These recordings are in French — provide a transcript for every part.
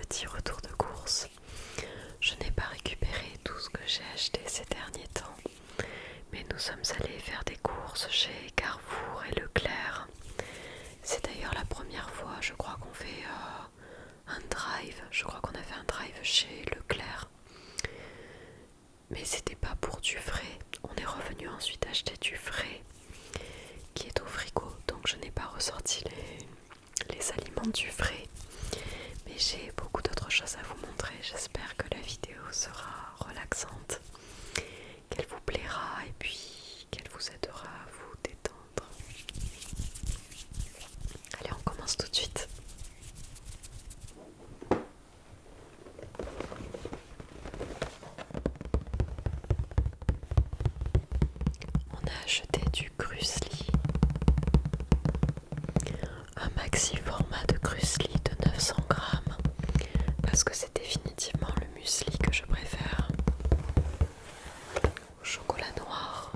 petit retour de course. Je n'ai pas récupéré tout ce que j'ai acheté ces derniers temps, mais nous sommes allés faire des courses chez Carrefour et Leclerc. C'est d'ailleurs la première fois, je crois qu'on fait un drive. Je crois qu'on a fait un drive chez Leclerc. Mais c'était pas pour du frais. On est revenu ensuite acheter du frais qui est au frigo. Donc je n'ai pas ressorti les aliments du frais. Mais j'ai beaucoup d'autres choses à vous montrer. J'espère que la vidéo sera relaxante, qu'elle vous plaira et puis qu'elle vous aidera à vous détendre. Allez, on commence tout de suite. On a acheté du Krusli, un maxi format de Krusli de 900 grammes, parce que c'est définitivement le muesli que je préfère. Au chocolat noir.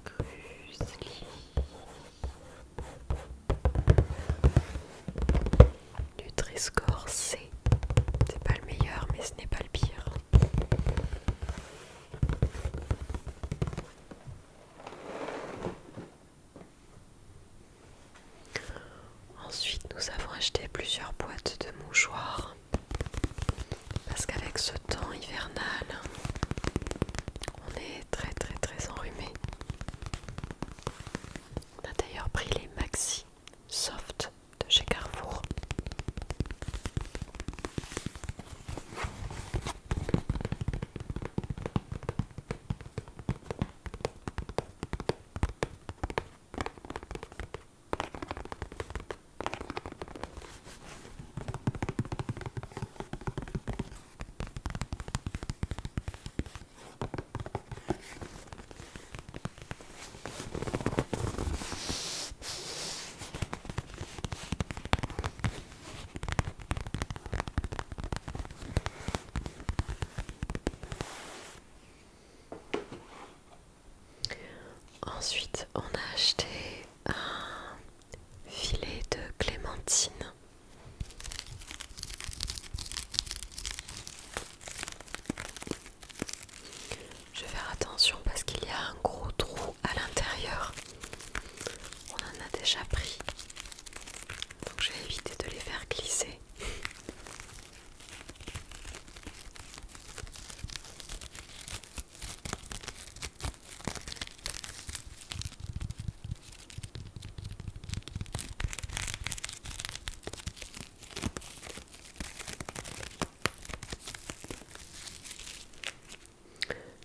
Krusli. Nutri-Score C. C'est pas le meilleur, mais ce n'est pas le pire. Ensuite, nous avons acheté plusieurs boîtes de mouchoirs parce qu'avec ce temps hivernal, on est très enrhumé. On a d'ailleurs pris les Maxi Soft de chez Carrefour. Ensuite, on a acheté un filet de clémentine. Je vais faire attention parce qu'il y a un gros trou à l'intérieur. On en a déjà pris, donc je vais éviter de les faire glisser.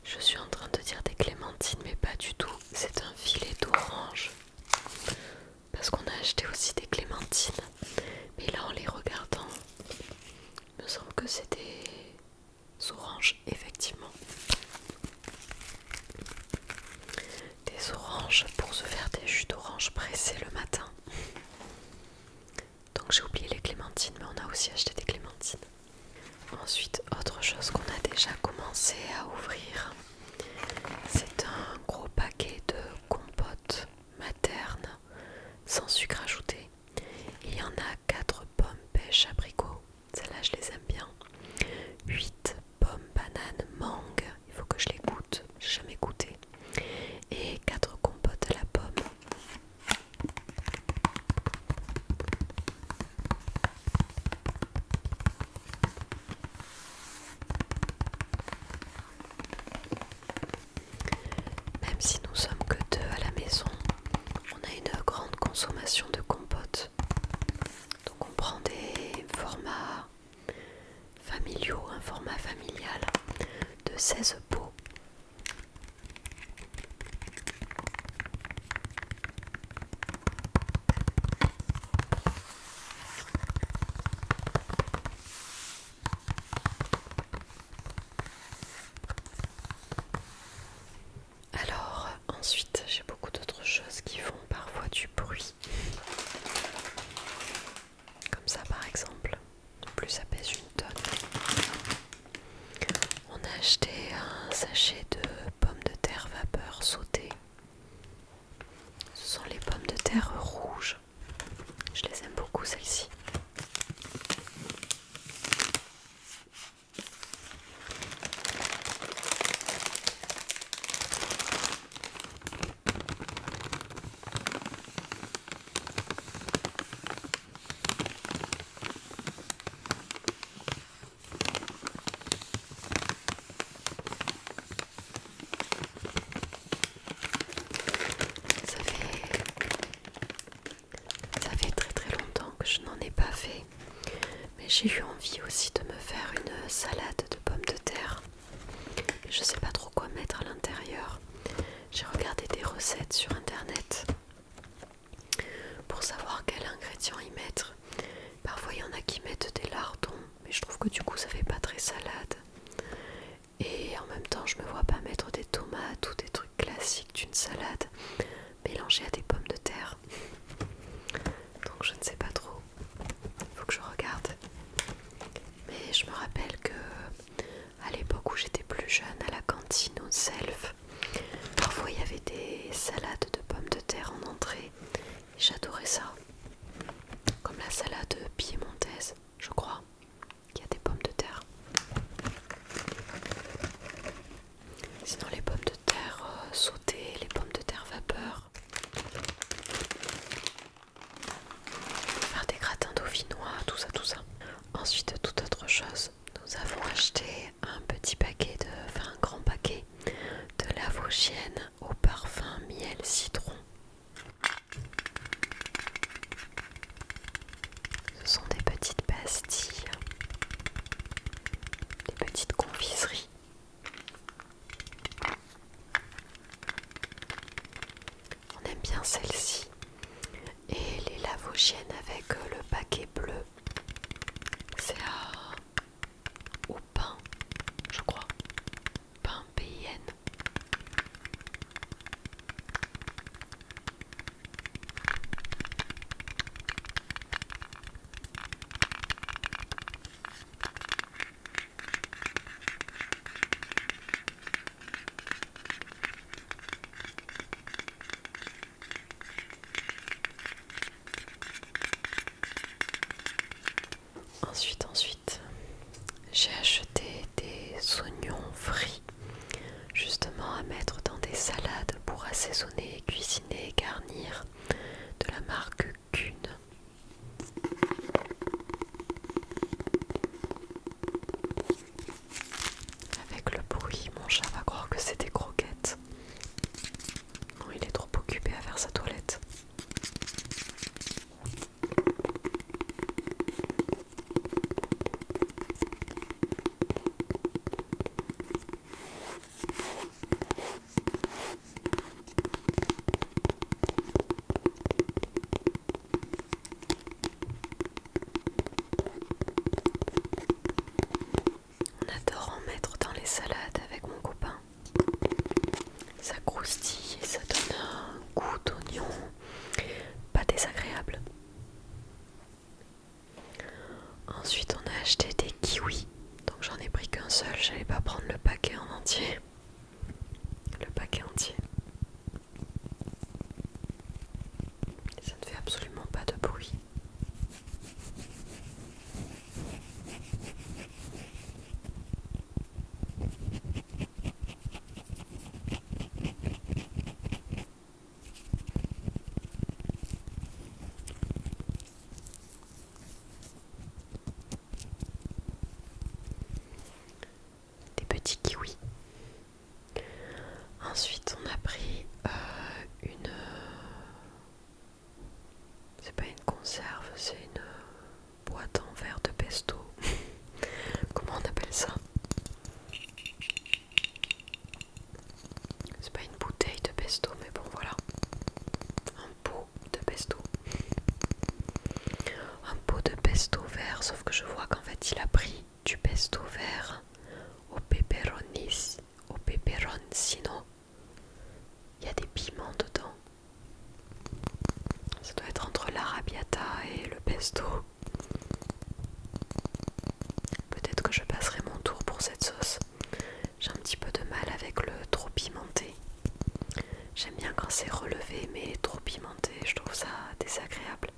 Je suis en train de dire des clémentines, mais pas du tout. C'est un filet d'orange. Parce qu'on a acheté aussi des clémentines. Mais là, en les regardant, il me semble que c'est des oranges, effectivement. Des oranges pour se faire des jus d'orange pressés le matin. Donc j'ai oublié les clémentines, mais on a aussi acheté des clémentines. Ensuite, autre chose qu'on a déjà commencé à ouvrir, c'est un gros paquet de compotes maternes sans sucre ajouté. Il y en a 4 pommes pêche abricot, celles-là je les aime bien. 8 pommes bananes mangue, il faut que je les goûte, j'ai jamais goûté. Et 4 compotes à la pomme. Même si nous sommes que 2 à la maison, on a une grande consommation de compotes. Donc on prend des formats familiaux, un format familial de 16 pots. Alors ensuite j'ai beaucoup d'autres choses qui font parfois du bruit. Comme ça par exemple, plus ça pèse une J'ai eu envie aussi de me faire une salade de pommes de terre. Je sais pas trop quoi mettre à l'intérieur. J'ai regardé des recettes sur internet pour savoir quels ingrédients y mettre. Parfois il y en a qui mettent des lardons, mais je trouve que du coup ça fait pas très salade. Et en même temps je me vois pas mettre des tomates ou des trucs classiques d'une salade mélangés à des pommes de terre. Donc je ne sais pas trop. Il faut que je regarde. Mais je me rappelle que à l'époque où j'étais plus jeune, à la cantine au Self, parfois il y avait des salades de pommes de terre en entrée. Et j'adorais ça. Comme la salade piémontaise, je crois, qui a des pommes de terre. Sinon les pommes de terre sautées, les pommes de terre vapeur. Faire des gratins dauphinois, tout ça, tout ça. Ensuite, toute autre chose, nous avons acheté un petit paquet enfin un grand paquet de la Vosgienne au parfum miel citron. Ce sont des petites pastilles, des petites confiseries. On aime bien celle-ci. Et les Lavoggiennes avec le paquet bleu, c'est au pain, je crois, pain PIN. Ensuite, j'ai acheté des oignons frits, justement à mettre dans des salades pour assaisonner, cuisiner et garnir, de la marque Kuhn. Avec le bruit, mon chat va croire que c'est des croquettes. Non, il est trop occupé à faire sa toilette. On adore en mettre dans les salades avec mon copain. Ça croustille et ça donne un goût d'oignon pas désagréable. Ensuite on a acheté des kiwis. Donc j'en ai pris qu'un seul, j'allais pas prendre le paquet en entier. Le paquet entier. Ça ne fait absolument pas de bruit. Des petits kiwis. Ensuite on a pris une... c'est pas une conserve, c'est une boîte en verre de pesto. Comment on appelle ça? C'est pas une bouteille de pesto, mais bon voilà. Un pot de pesto. Un pot de pesto vert, sauf que je vois qu'en fait il a pris du pesto vert au peperoncino. Il y a des piments dedans. Ça doit être entre l'arrabbiata et le pesto. Peut-être que je passerai mon tour pour cette sauce. J'ai un petit peu de mal avec le trop pimenté. J'aime bien quand c'est relevé, mais trop pimenté, je trouve ça désagréable.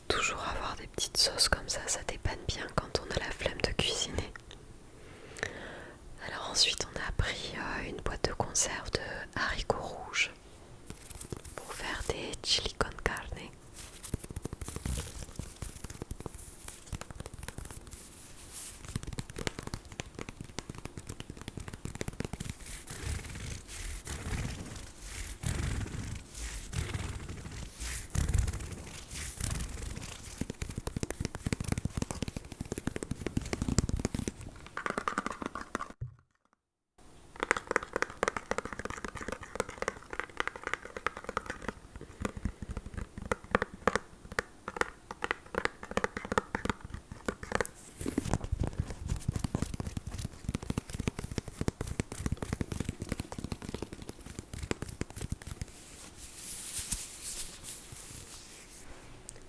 Toujours avoir des petites sauces comme ça dépanne bien quand on a la flemme de cuisiner. Alors ensuite on a pris une boîte de conserve de haricots rouges pour faire des chili con carne.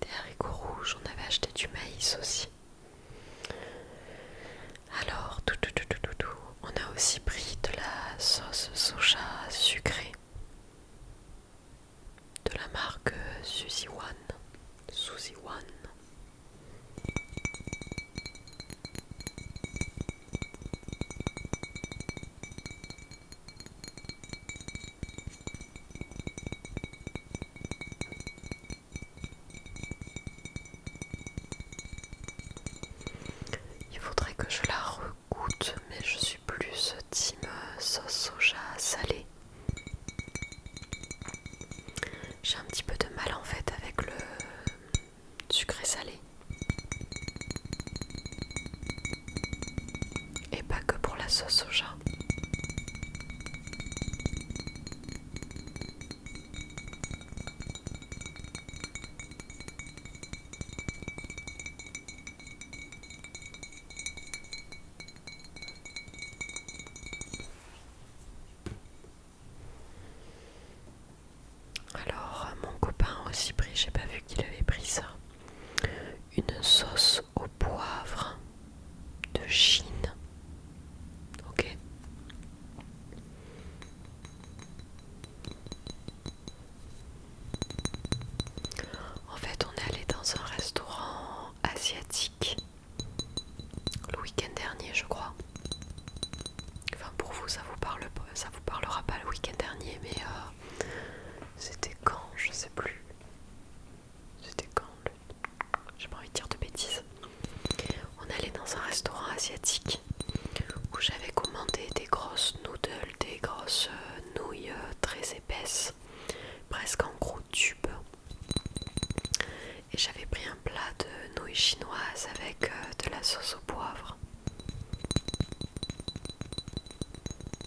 Des haricots rouges, on avait acheté du maïs aussi. Alors, on a aussi pris de la sauce soja sucrée de la marque Suzy One. Suzy One. Il faudrait que je la regoute, mais je suis plus team sauce soja salée. J'ai un petit peu de mal en fait avec le sucré salé. Et pas que pour la sauce soja. Alors mon copain a aussi pris, j'ai pas vu qu'il avait pris ça, une sauce au poivre de Chine. Ok. En fait, on est allé dans un restaurant asiatique le week-end dernier, je crois. Enfin, pour vous, ça vous parlera pas le week-end dernier, mais c'était quand? Je sais plus. C'était quand? J'ai pas envie de dire de bêtises. On est allé dans un restaurant asiatique où j'avais commandé des grosses noodles, des grosses nouilles très épaisses, presque en gros tubes. Et j'avais pris un plat de nouilles chinoises avec de la sauce au poivre.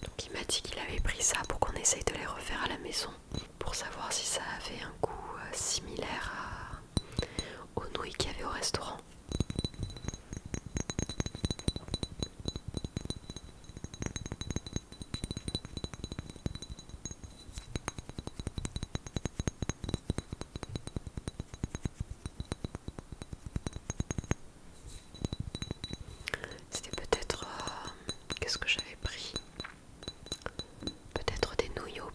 Donc il m'a dit qu'il avait pris ça pour qu'on essaye de les refaire à la maison, pour savoir si ça avait un goût similaire aux nouilles qu'il y avait au restaurant. C'était peut-être... qu'est-ce que j'avais pris? Peut-être des nouilles au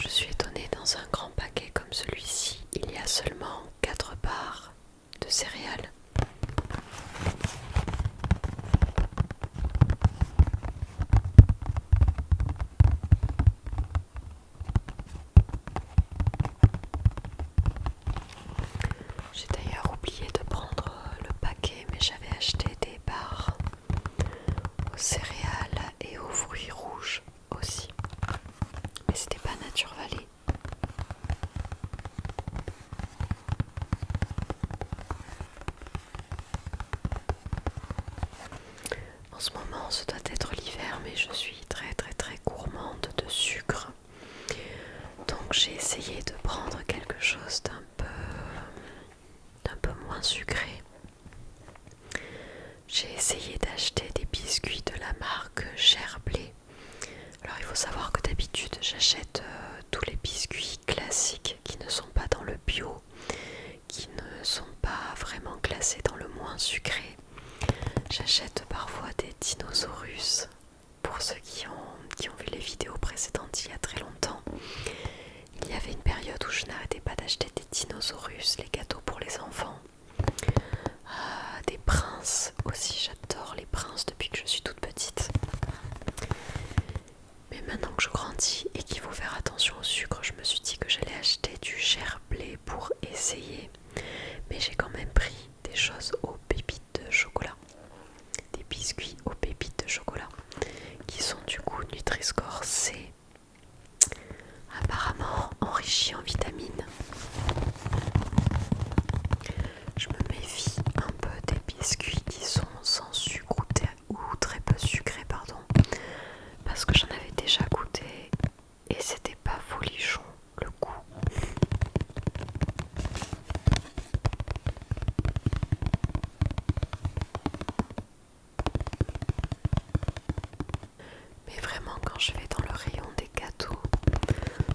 Je suis étonnée, dans un grand paquet comme celui-ci, il y a seulement 4 barres de céréales. J'ai d'ailleurs oublié de prendre le paquet, mais j'avais acheté des barres aux céréales et aux fruits rouges aussi. Mais c'était pas Nature Valley. En ce moment, ce doit être l'hiver, mais je suis très gourmande de sucre. Donc j'ai essayé de prendre quelque chose d'un peu moins sucré. J'ai essayé d'acheter des biscuits de la marque Gerblé. Alors il faut savoir que d'habitude j'achète tous les biscuits classiques qui ne sont pas dans le bio, qui ne sont pas vraiment classés dans le moins sucré. J'achète parfois des dinosaurus. Pour ceux qui ont vu les vidéos précédentes il y a très longtemps, il y avait une période où je n'arrêtais pas d'acheter des dinosaurus, les gâteaux pour les enfants. Des princes aussi, j'adore les princes depuis que je suis toute petite. Mais maintenant que je grandis et qu'il faut faire attention au sucre, je me suis dit que j'allais acheter du Gerblé pour essayer. Mais j'ai quand même pris des choses aux pépites de chocolat. Des biscuits aux pépites de chocolat qui sont du coup Nutri-Score C, apparemment enrichis en vitamines. Je me méfie un peu des biscuits qui sont sans sucre ou très peu sucrés, pardon, parce que j'en avais déjà goûté et c'était pas folichon le goût. Mais vraiment, quand je vais dans le rayon des gâteaux,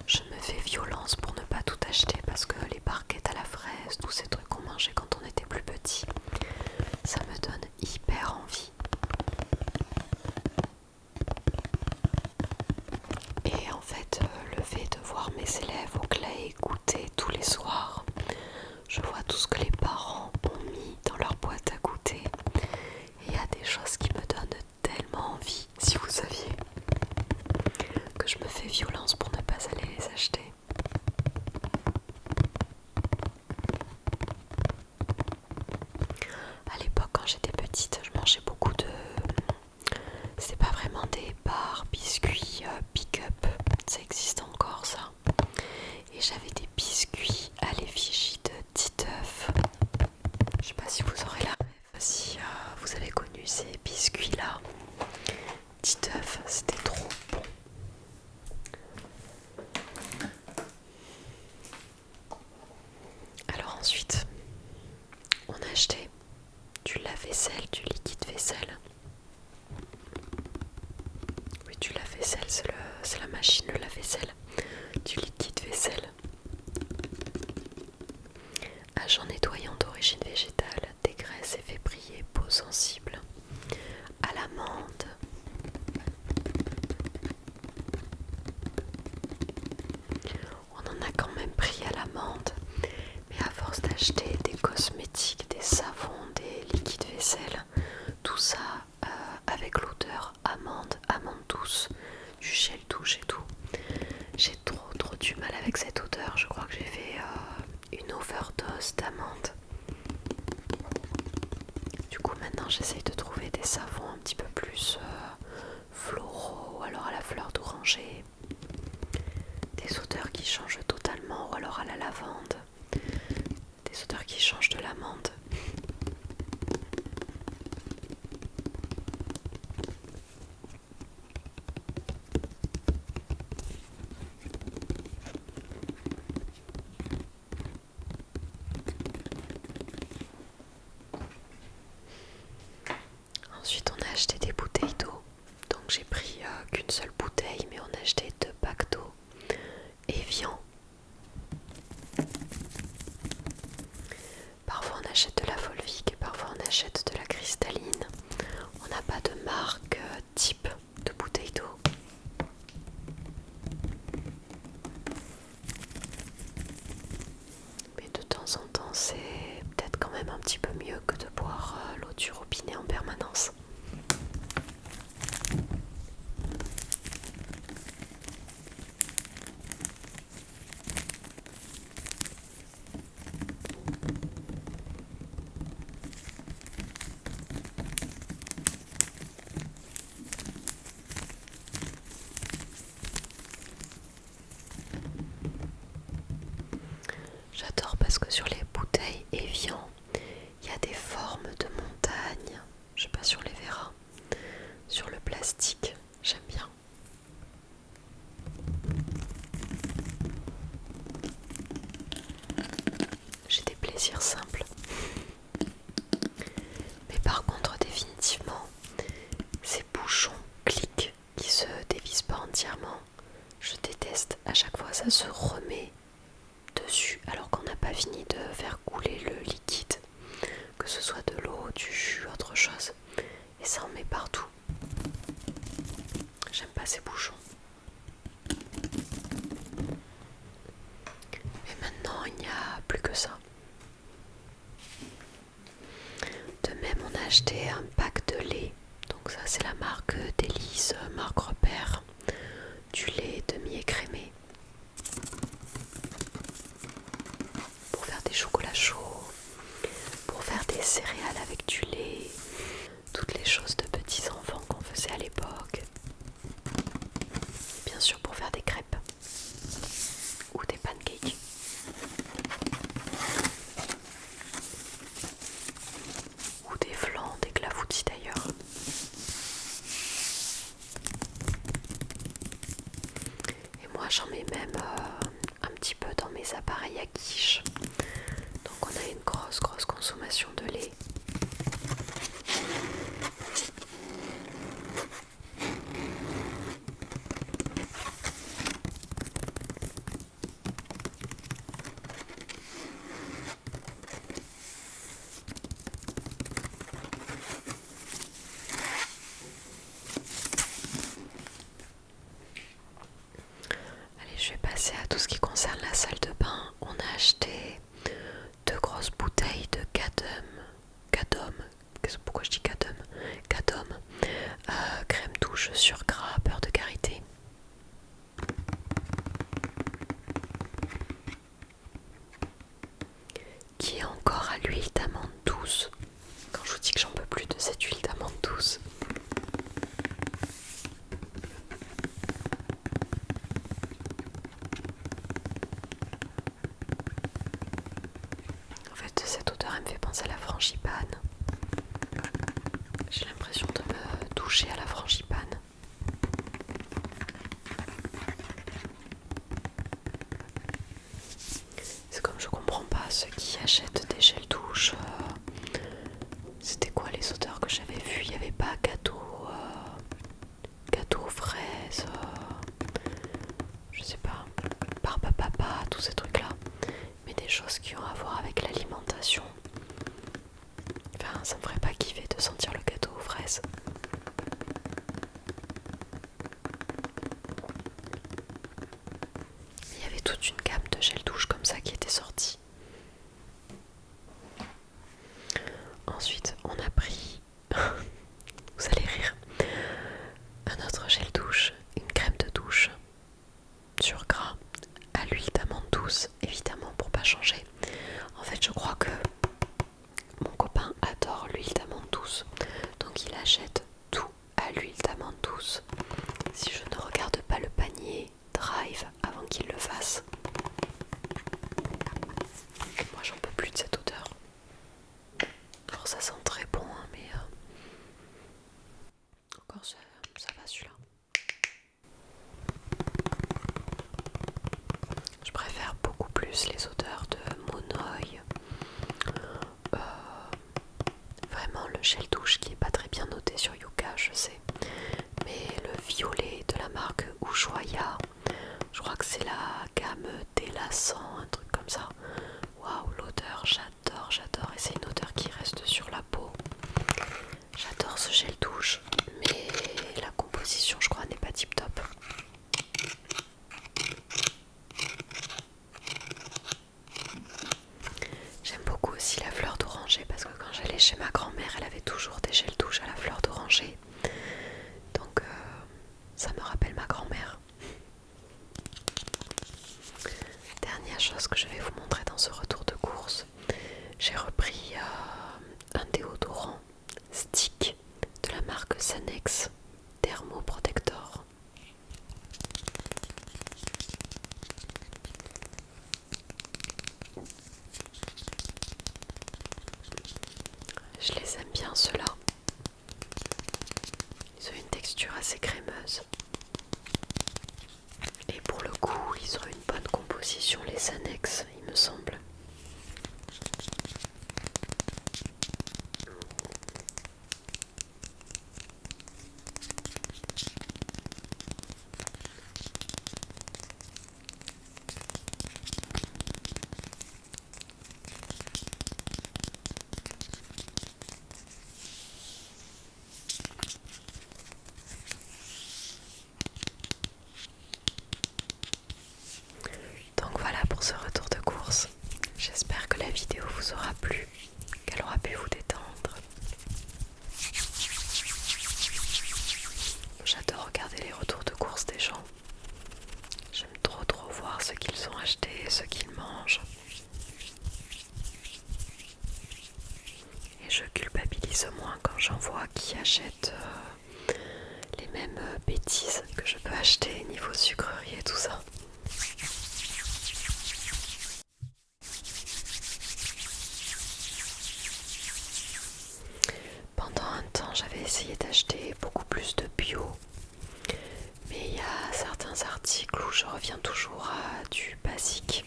je me fais violence pour ne pas tout acheter parce que les barquettes à la fraise, tous ces trucs qu'on mangeait quand on était plus petit, ça me donne hyper envie. Et en fait, le fait de voir mes élèves au Clay goûter tous les soirs, je vois tout ce que les parents ont mis dans leur boîte à goûter. Et il y a des choses qui me donnent tellement envie, si vous saviez, que je me fais violence pour ne pas aller les acheter. À l'époque, quand j'étais petite, je mangeais beaucoup de... C'est pas vraiment des barres, biscuits, pick-up, ça existe encore ça. Et j'avais des biscuits à l'effigie de Titeuf. Je sais pas si vous aurez la rêve, si vous avez connu ces biscuits-là. Titeuf, c'était trop bon. Alors ensuite, on a acheté du lave-vaisselle, du liquide vaisselle. Oui, du lave-vaisselle, c'est la machine, le lave-vaisselle. Du liquide vaisselle. Agent nettoyant d'origine végétale, dégraisse et fait briller peau sensible. À l'amande. On en a quand même pris à l'amande. Mais à force d'acheter des cosmétiques, des savons, des liquides vaisselle, tout ça avec l'odeur amande douce, du gel douche et tout, j'ai trop du mal avec cette odeur. Je crois que j'ai fait une overdose d'amande. Du coup maintenant j'essaye de trouver des savons un petit peu plus floraux, ou alors à la fleur d'oranger, des odeurs qui changent totalement, ou alors à la lavande, des odeurs qui changent de l'amande. Ensuite on a acheté des bouteilles d'eau, donc j'ai pris qu'une seule bouteille, mais on a acheté 2 packs d'eau Evian. Parfois on achète de la folie J'adore parce que sur les bouteilles Evian, il y a des formes de montagnes. Je sais pas si on les verra. Sur le plastique, j'aime bien. J'ai des plaisirs simples. Mais par contre, définitivement, ces bouchons clics qui se dévissent pas entièrement, je déteste. À chaque fois, ça se remet dessus alors qu'on n'a pas fini de faire couler le liquide, que ce soit de l'eau, du jus, autre chose, et ça en met partout. J'aime pas ces bouchons. Mais maintenant, il n'y a plus que ça. De même, on a acheté un pack de lait. Donc ça, c'est la marque Délice, marque repère. Du lait demi-écrémé. Pour faire des chocolats chauds, pour faire des céréales avec du lait. Toutes les choses de petits enfants qu'on faisait à l'époque. Bien sûr, pour faire des crêpes. Ou des pancakes. Ou des flans, des clafoutis d'ailleurs. Et moi j'en mets même un petit peu dans mes appareils à quiche. Donc on a une grosse consommation de lait. Allez, je vais passer à tout ce qui concerne la salle de bain. On a acheté 2 grosses bouteilles de Cadom. Pourquoi je dis Cadom? Cadom. Crème douche sur gras, beurre de karité. Qui est encore à l'huile d'amande douce. Quand je vous dis que j'en peux plus de cette huile d'amande douce. En fait, cette odeur, elle me fait penser à la frangipane. J'ai l'impression de me toucher à la frangipane. C'est comme je comprends pas ceux qui achètent des gels douche. C'était quoi les odeurs que j'avais vues? Il n'y avait pas gâteau aux fraises, je sais pas, barbe à papa, tous ces trucs là. Mais des choses qui ont à voir avec l'alimentation. Enfin, ça me ferait pas kiffer de sentir le gâteau aux fraises. Il y avait toute une gamme de gel douche comme ça qui était sortie. Ensuite, on a pris, vous allez rire, un autre gel douche, une crème de douche sur gras à l'huile d'amande douce, évidemment pour pas changer. En fait, je crois que mon copain adore l'huile d'amande douce, donc il achète tout à l'huile d'amande douce. Si je ne regarde pas le panier Drive avant qu'il le fasse. Moi j'en peux plus de cette odeur. Alors ça sent très bon hein, mais encore ça va celui-là. Je préfère beaucoup plus les odeurs de Monoï. Vraiment le gel douche qui est pas très bien noté sur Yuka, je sais. Mais le violet de la marque Ushuaïa, je crois que c'est la gamme délassant, un truc comme ça. Waouh, l'odeur, j'adore. Et c'est une odeur qui reste sur la peau. J'adore ce gel douche, mais la composition, je crois, n'est pas tip top. J'aime beaucoup aussi la fleur d'oranger parce que quand j'allais chez ma grand-mère, elle avait toujours des gels douche à la fleur d'oranger. Donc ça me rappelle ma grand-mère. Dernière chose que je vais vous montrer dans ce retour de course, j'ai repris un déodorant stick de la marque Sanex Thermoprotector. ceux-là. Ils ont une texture assez crémeuse. Et pour le coup, ils ont une bonne composition, les annexes, il me semble. Donc voilà pour ce retour de course. J'espère que la vidéo vous aura plu, qu'elle aura pu vous détendre. J'adore regarder les retours de course des gens. J'aime trop voir ce qu'ils ont acheté, ce qu'ils mangent. Et je culpabilise moins quand j'en vois qui achètent les mêmes bêtises que je peux acheter niveau sucrerie et tout ça. Pendant un temps, j'avais essayé d'acheter beaucoup plus de bio, mais il y a certains articles où je reviens toujours à du basique,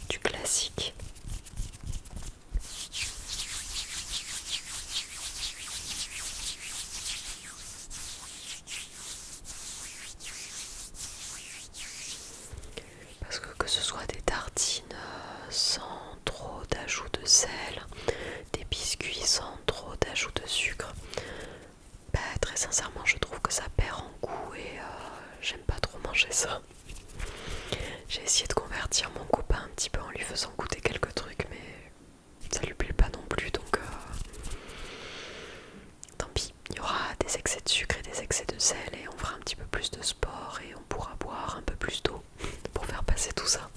du classique. Parce que ce soit des tartines sans trop d'ajout de sel, des biscuits sans trop d'ajout de sucre, très sincèrement je trouve que ça perd en goût et j'aime pas trop manger ça. J'ai essayé de convertir mon copain un petit peu en lui faisant goûter quelques trucs, mais ça lui plaît pas non plus, donc tant pis. Il y aura des excès de sucre et des excès de sel et on fera un petit peu plus de sport et on pourra boire un peu plus d'eau pour faire passer tout ça.